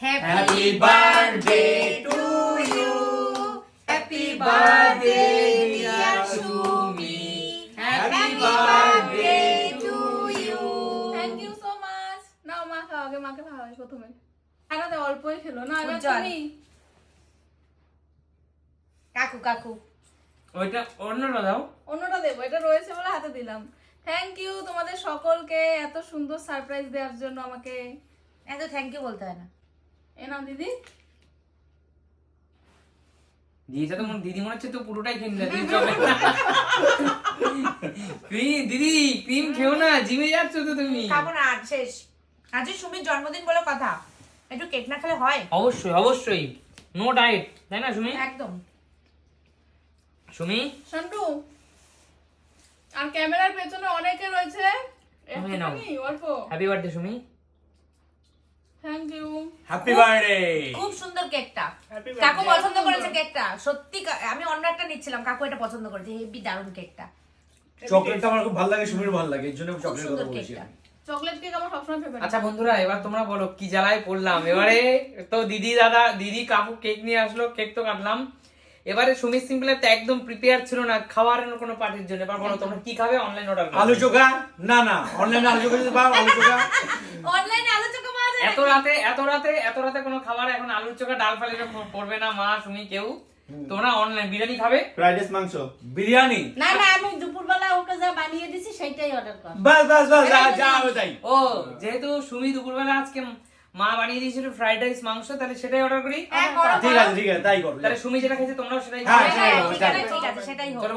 Happy birthday to you. Happy birthday dear Shumi. Happy birthday to you. Thank you so much. নাও মা খাও, আগে মাকে খাওয়াই প্রথমে। আরে অল্পই খেলো না, এবার তুমি কাকু ওইটা অন্যটা দাও। অন্যটা দেবো, এটা রয়েছে বলে হাতে দিলাম। থ্যাংক ইউ তোমাদের সকলকে এত সুন্দর সারপ্রাইজ দেওয়ার জন্য আমাকে। এত থ্যাংক ইউ বলতে হয় না। এ নাও দিদি। দিদিটা তো দিদি মনে হচ্ছে তো পুরোটাই খেয়ে নিলে দিদি চলে। দিদি ক্রিম খেও না, জিমে যাচ্ছ তো তুমি। খাবো না, আজ শেষ। আজ সুমির জন্মদিন বলে কথা, একটু কেক না খেলে হয়? অবশ্যই অবশ্যই, নো ডায়েট, তাই না সুমি? একদম। সুমি সন্টু, আর ক্যামেরার পেছনে অনেকে রয়েছে, তুমি নাও। একটুখানি অল্প। Happy birthday Sumi. Thank you. Happy birthday. খুব সুন্দর কেকটা, কাকু পছন্দ করেছে কেকটা। সত্যি আমি অন্য একটা নিচ্ছিলাম, কাকু এটা পছন্দ করেছে। হেভি দারুণ কেকটা। চকলেটটা আমার খুব ভালো লাগে, সুমির ভালো লাগে, এর জন্য খুব চকলেটের সুন্দর কথা বলছি। কেকটা। চকলেট কেক আমার সবসময় ফেভারিট। আচ্ছা বন্ধুরা, এবার তোমরা বলো কি জ্বালায় পড়লাম। এবারে তো দিদি কাকু কেক নিয়ে আসলো, কেক তো কাটলাম। এবারে সুমি সিম্পল তো একদম প্রিপেয়ার ছিল না খাওয়ার কোনো পার্টির জন্য। এবার বলো তোমরা কি খাবে, অনলাইন অর্ডার করো। আলু চোখা? না অনলাইনে আলু চোখা যদি পাও, আলু চোখা। অনলাইনে আলু চোখা পাওয়া যায়? এত রাতে কোনো খাবার এখন আলুর চোখা ডাল ফালে করবে না মা সুমি কেউ। তোমরা অনলাইন বিরিয়ানি খাবে? ফ্রাইড রাইস, মাংস, বিরিয়ানি? না আমি দুপুরবেলা ওকে যা বানিয়ে দিছি সেটাই অর্ডার কর। বাস যা হবে তাই। ও যেহেতু সুমি দুপুরবেলা আজকে মা বানিয়ে দিয়েছিল ফ্রাইড রাইস মাংস, তাহলে সেটাই অর্ডার করি। হ্যাঁ, করো, ঠিক করো। আছে তাই করো। তাহলে সুমি যেটা খেয়েছে তোমরাও সেটাই হ্যাঁ, খাবে। ঠিক আছে, সেটাই হোক। চলো